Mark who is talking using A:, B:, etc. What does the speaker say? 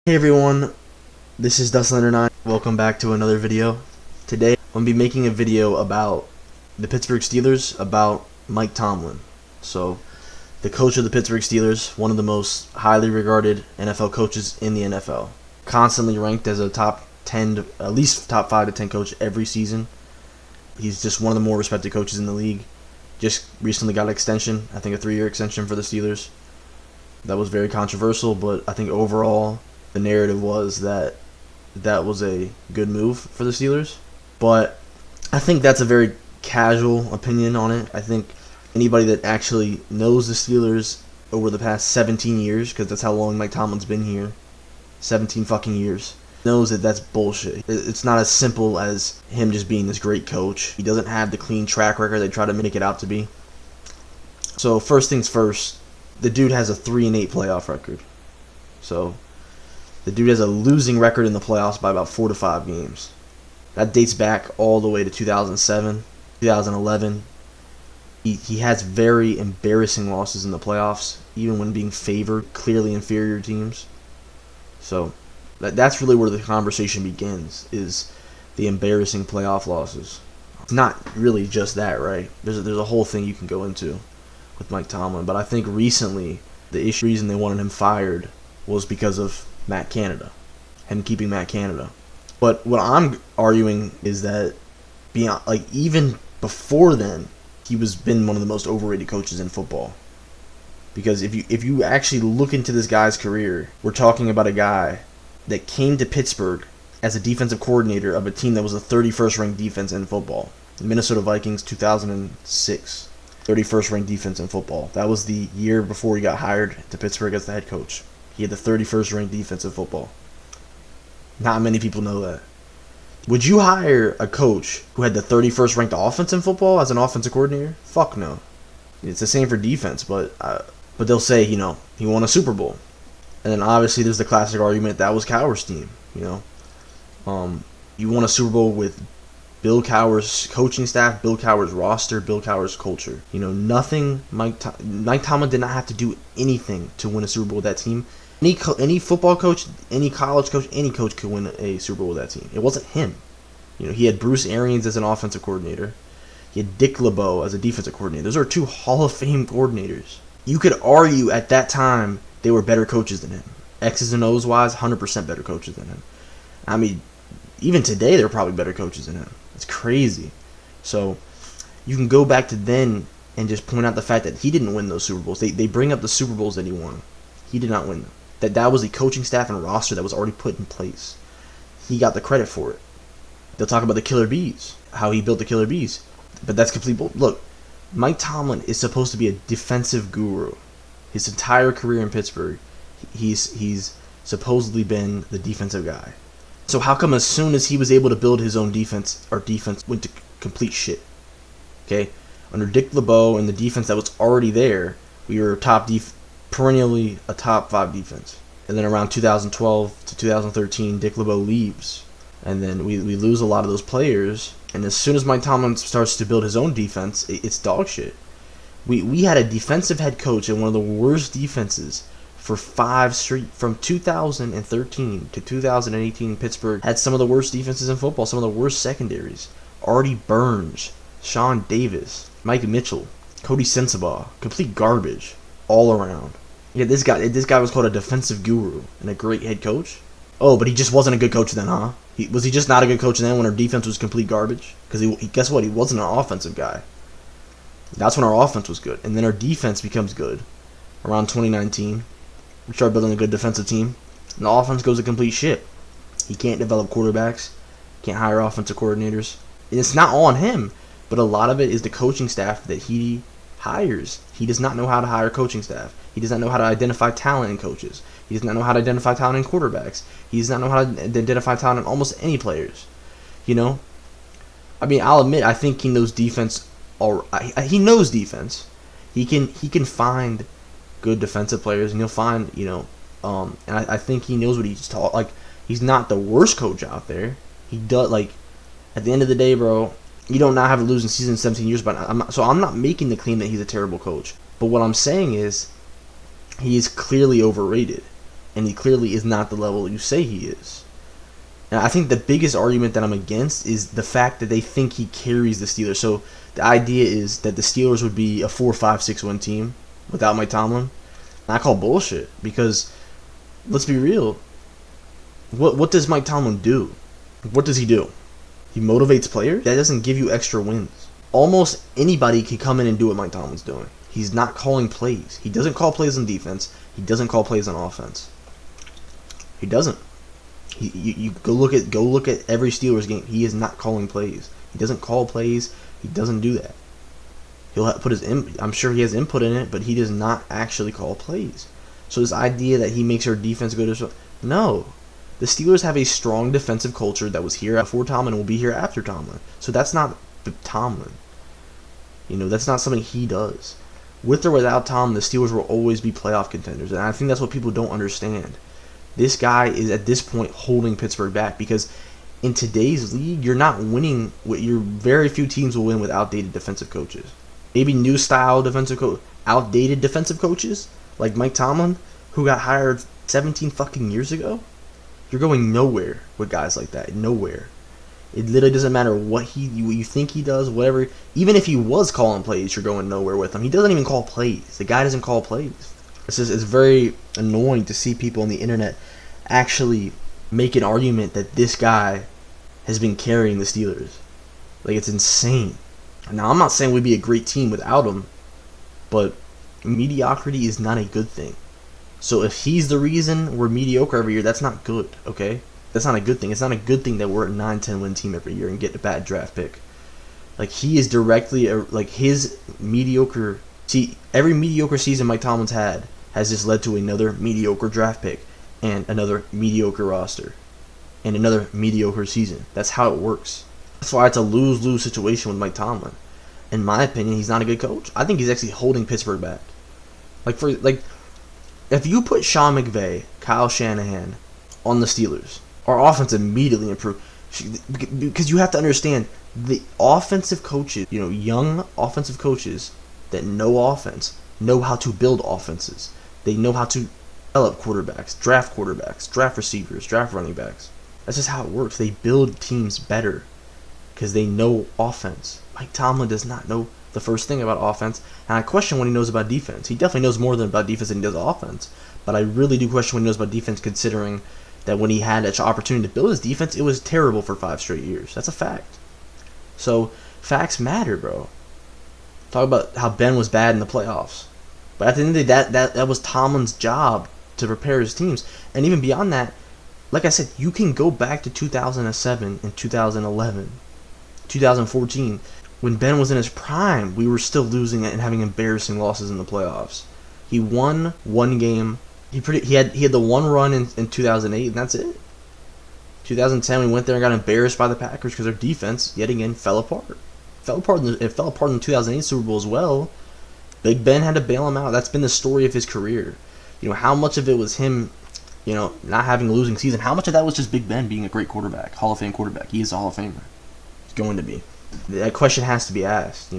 A: Hey everyone, this is Dustlander9. Welcome back to another video. Today I'm going to be making a video about the Pittsburgh Steelers, about Mike Tomlin. So, the coach of the Pittsburgh Steelers, one of the most highly regarded NFL coaches in the NFL. Constantly ranked as a top 10, at least top 5 to 10 coach every season. He's just one of the more respected coaches in the league. Just recently got an extension, I think a 3-year extension for the Steelers. That was very controversial, but I think overall the narrative was that was a good move for the Steelers. But I think that's a very casual opinion on it. I think anybody that actually knows the Steelers over the past 17 years, because that's how long Mike Tomlin's been here, 17 fucking years, knows that that's bullshit. It's not as simple as him just being this great coach. He doesn't have the clean track record they try to make it out to be. So first things first, the dude has a 3-8 playoff record. So the dude has a losing record in the playoffs by about 4 to 5 games. That dates back all the way to 2007, 2011. He has very embarrassing losses in the playoffs, even when being favored clearly inferior teams. So that's really where the conversation begins, is the embarrassing playoff losses. It's not really just that, right? There's a whole thing you can go into with Mike Tomlin, but I think recently the reason they wanted him fired was because of Matt Canada and keeping Matt Canada. But what I'm arguing is that beyond, even before then, he was been one of the most overrated coaches in football. Because if you actually look into this guy's career, we're talking about a guy that came to Pittsburgh as a defensive coordinator of a team that was the 31st ranked defense in football. The Minnesota Vikings, 2006. 31st ranked defense in football. That was the year before he got hired to Pittsburgh as the head coach. He had the 31st ranked defense in football. Not many people know that. Would you hire a coach who had the 31st ranked offense in football as an offensive coordinator? Fuck no. It's the same for defense, but they'll say, he won a Super Bowl. And then obviously there's the classic argument that was Cowher's team, You won a Super Bowl with Bill Cowher's coaching staff, Bill Cowher's roster, Bill Cowher's culture. Nothing. Mike Tomlin did not have to do anything to win a Super Bowl with that team. Any football coach, any college coach, any coach could win a Super Bowl with that team. It wasn't him. He had Bruce Arians as an offensive coordinator. He had Dick LeBeau as a defensive coordinator. Those are 2 Hall of Fame coordinators. You could argue at that time they were better coaches than him. X's and O's wise, 100% better coaches than him. I mean, even today they're probably better coaches than him. It's crazy. So you can go back to then and just point out the fact that he didn't win those Super Bowls. They bring up the Super Bowls that he won. He did not win them. That was the coaching staff and roster that was already put in place. He got the credit for it. They'll talk about the Killer Bees, how he built the Killer Bees. But that's complete bull. Look, Mike Tomlin is supposed to be a defensive guru. His entire career in Pittsburgh, he's supposedly been the defensive guy. So how come as soon as he was able to build his own defense, our defense went to complete shit? Okay? Under Dick LeBeau and the defense that was already there, we were perennially a top 5 defense. And then around 2012 to 2013, Dick LeBeau leaves. And then we lose a lot of those players. And as soon as Mike Tomlin starts to build his own defense, it's dog shit. We had a defensive head coach in one of the worst defenses for 5 straight. From 2013 to 2018, Pittsburgh had some of the worst defenses in football, some of the worst secondaries. Artie Burns, Sean Davis, Mike Mitchell, Cody Sensabaugh, complete garbage all around. Yeah, this guy was called a defensive guru and a great head coach. Oh, but he just wasn't a good coach then, huh? Was he just not a good coach then when our defense was complete garbage? Because guess what? He wasn't an offensive guy. That's when our offense was good. And then our defense becomes good around 2019. We start building a good defensive team. And the offense goes to complete shit. He can't develop quarterbacks. Can't hire offensive coordinators. And it's not all on him, but a lot of it is the coaching staff that he hires. He does not know how to hire coaching staff. He does not know how to identify talent in coaches. He does not know how to identify talent in quarterbacks. He does not know how to identify talent in almost any players. I mean, I'll admit, I think he knows defense. He knows defense. He can find good defensive players, and he'll find, and I think he knows what he's taught. He's not the worst coach out there. He does, at the end of the day, bro, you don't not have a losing season in 17 years, but I'm not making the claim that he's a terrible coach. But what I'm saying is, he is clearly overrated. and he clearly is not the level you say he is. And I think the biggest argument that I'm against is the fact that they think he carries the Steelers. So the idea is that the Steelers would be a 4-5-6 win team without Mike Tomlin. And I call bullshit, because let's be real. What does Mike Tomlin do? What does he do? He motivates players? That doesn't give you extra wins. Almost anybody can come in and do what Mike Tomlin's doing. He's not calling plays. He doesn't call plays on defense. He doesn't call plays on offense. He doesn't. You go look at every Steelers game. He is not calling plays. He doesn't call plays. He doesn't do that. He'll put I'm sure he has input in it, but he does not actually call plays. So this idea that he makes our defense go to, no. The Steelers have a strong defensive culture that was here before Tomlin and will be here after Tomlin. So that's not Tomlin. That's not something he does. With or without Tomlin, the Steelers will always be playoff contenders, and I think that's what people don't understand. This guy is at this point holding Pittsburgh back, because in today's league, you're not winning. Very few teams will win with outdated defensive coaches. Maybe new style defensive outdated defensive coaches like Mike Tomlin, who got hired 17 fucking years ago. You're going nowhere with guys like that. Nowhere. It literally doesn't matter what you think he does, whatever. Even if he was calling plays, you're going nowhere with him. He doesn't even call plays. The guy doesn't call plays. It's very annoying to see people on the internet actually make an argument that this guy has been carrying the Steelers. Like, it's insane. Now, I'm not saying we'd be a great team without him, but mediocrity is not a good thing. So if he's the reason we're mediocre every year, that's not good, okay? That's not a good thing. It's not a good thing that we're a 9-10 win team every year and get a bad draft pick. Like, he is directly, his mediocre... See, every mediocre season Mike Tomlin's had has just led to another mediocre draft pick and another mediocre roster and another mediocre season. That's how it works. That's why it's a lose-lose situation with Mike Tomlin. In my opinion, he's not a good coach. I think he's actually holding Pittsburgh back. If you put Sean McVay, Kyle Shanahan on the Steelers, our offense immediately improved. Because you have to understand, the offensive coaches, young offensive coaches that know offense, know how to build offenses. They know how to develop quarterbacks, draft receivers, draft running backs. That's just how it works. They build teams better because they know offense. Mike Tomlin does not know the first thing about offense, and I question what he knows about defense. He definitely knows more about defense than he does offense, but I really do question what he knows about defense, considering that when he had an opportunity to build his defense, it was terrible for 5 straight years. That's a fact. So facts matter, bro. Talk about how Ben was bad in the playoffs. But at the end of the day, that was Tomlin's job to prepare his teams. And even beyond that, like I said, you can go back to 2007 and 2011, 2014. When Ben was in his prime, we were still losing and having embarrassing losses in the playoffs. He won one game. He had the one run in 2008, and that's it. 2010, we went there and got embarrassed by the Packers because their defense, yet again, fell apart. It fell apart in the 2008 Super Bowl as well. Big Ben had to bail him out. That's been the story of his career. How much of it was him, not having a losing season? How much of that was just Big Ben being a great quarterback, Hall of Fame quarterback? He is a Hall of Famer. He's going to be. That question has to be asked,